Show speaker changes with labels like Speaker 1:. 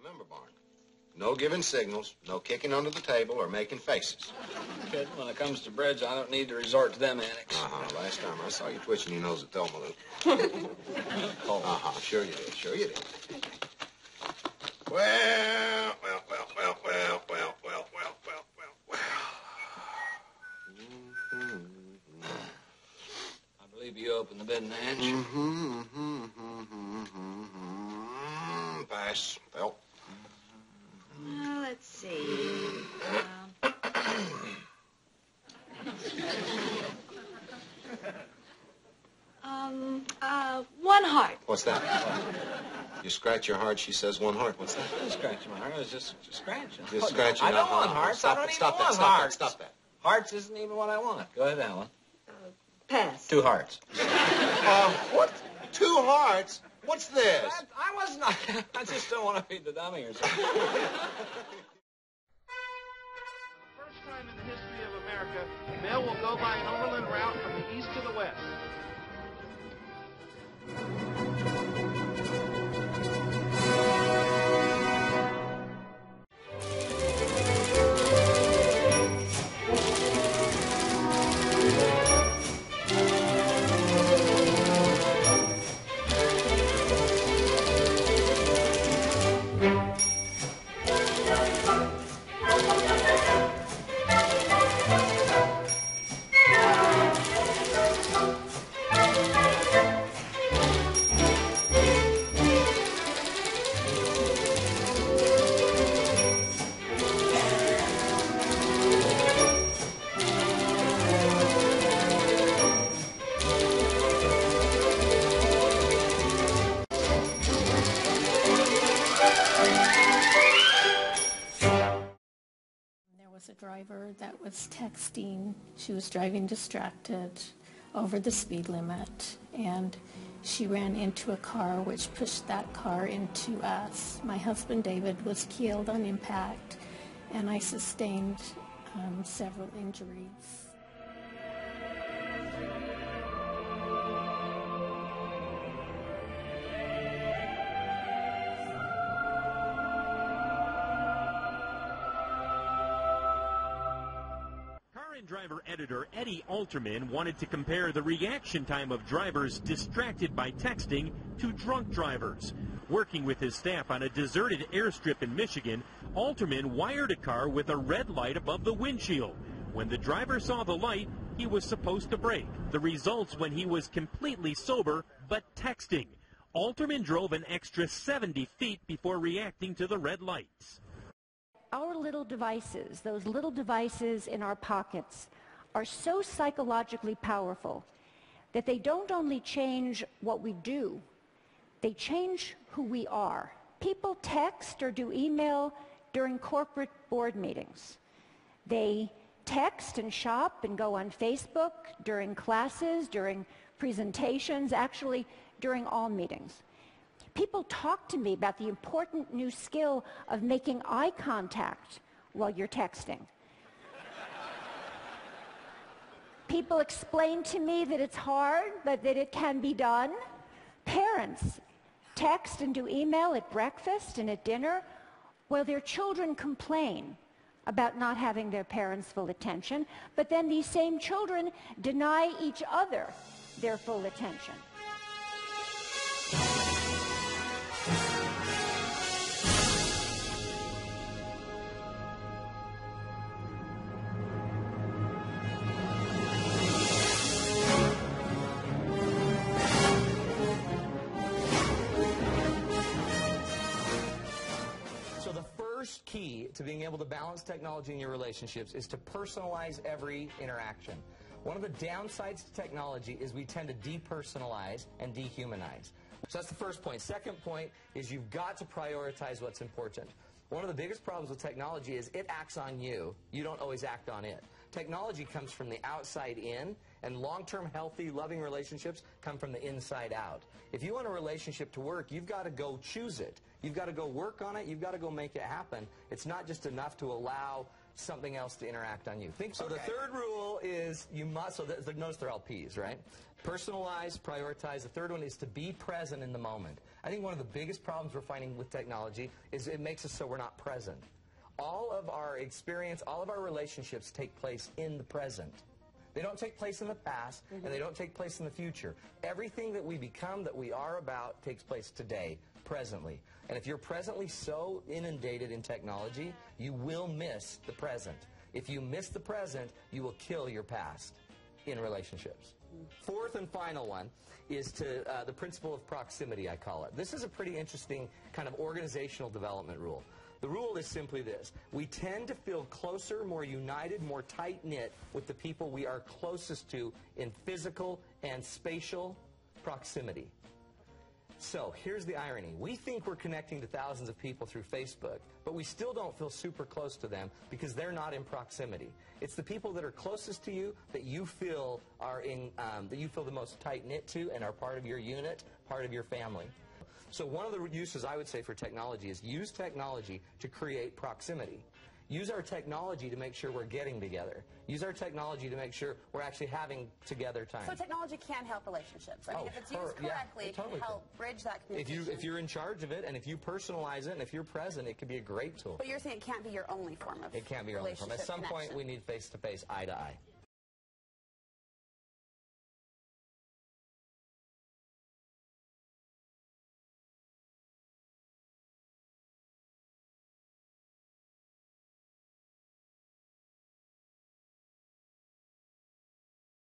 Speaker 1: Remember, Barn, no giving signals, no kicking under the table or making faces.
Speaker 2: Kid, when it comes to bridge, I don't need to resort to them antics.
Speaker 1: Last time I saw you twitching your nose at Thelma Lou. Sure you did. Sure you did. Well.
Speaker 2: I believe you opened the bid, Natch.
Speaker 1: Pass. Well.
Speaker 3: Well, let's see. One heart.
Speaker 1: What's that? You scratch your heart, she says one heart. What's that?
Speaker 2: I didn't scratch my heart. I was just scratching.
Speaker 1: Just scratching.
Speaker 2: I don't want hearts. I don't even want hearts.
Speaker 1: Stop that.
Speaker 2: Hearts isn't even what I want. Go ahead, Alan.
Speaker 3: Pass.
Speaker 2: 2 hearts.
Speaker 1: What? 2 hearts? What's this?
Speaker 2: I was not. I just don't want to feed the dummy or something.
Speaker 4: First time in the history of America, mail will go by an overland route from the east to the west.
Speaker 5: A driver that was texting. She was driving distracted over the speed limit, and she ran into a car which pushed that car into us. My husband David was killed on impact, and I sustained several injuries.
Speaker 6: Driver editor Eddie Alterman wanted to compare the reaction time of drivers distracted by texting to drunk drivers. Working with his staff on a deserted airstrip in Michigan, Alterman wired a car with a red light above the windshield. When the driver saw the light, he was supposed to brake. The results when he was completely sober but texting. Alterman drove an extra 70 feet before reacting to the red lights.
Speaker 7: Our little devices, those little devices in our pockets, are so psychologically powerful that they don't only change what we do, they change who we are. People text or do email during corporate board meetings. They text and shop and go on Facebook during classes, during presentations, actually during all meetings. People talk to me about the important new skill of making eye contact while you're texting. People explain to me that it's hard, but that it can be done. Parents text and do email at breakfast and at dinner while their children complain about not having their parents' full attention, but then these same children deny each other their full attention.
Speaker 8: First key to being able to balance technology in your relationships is to personalize every interaction. One of the downsides to technology is we tend to depersonalize and dehumanize. So that's the first point. Second point is you've got to prioritize what's important. One of the biggest problems with technology is it acts on you. You don't always act on it. Technology comes from the outside in, and long-term, healthy, loving relationships come from the inside out. If you want a relationship to work, you've got to go choose it. You've got to go work on it. You've got to go make it happen. It's not just enough to allow something else to interact on you. So the third rule is you must, notice they're all P's, right? Personalize, prioritize. The third one is to be present in the moment. I think one of the biggest problems we're finding with technology is it makes us so we're not present. All of our experience, all of our relationships take place in the present. They don't take place in the past, and they don't take place in the future. Everything that we become, that we are about, takes place today, presently. And if you're presently so inundated in technology, you will miss the present. If you miss the present, you will kill your past in relationships. Fourth and final one is to the principle of proximity, I call it. This is a pretty interesting kind of organizational development rule. The rule is simply this. We tend to feel closer, more united, more tight-knit with the people we are closest to in physical and spatial proximity. So here's the irony. We think we're connecting to thousands of people through Facebook, but we still don't feel super close to them because they're not in proximity. It's the people that are closest to you that you feel are that you feel the most tight-knit to and are part of your unit, part of your family. So one of the uses I would say for technology is use technology to create proximity. Use our technology to make sure we're getting together. Use our technology to make sure we're actually having together time.
Speaker 9: So technology can help relationships. I mean, if it's used correctly, it can help bridge that communication.
Speaker 8: If you're in charge of it, and if you personalize it, and if you're present, it could be a great tool.
Speaker 9: But you're saying it can't be your only form of
Speaker 8: It can't be your only form. At some point, we need face-to-face, eye-to-eye.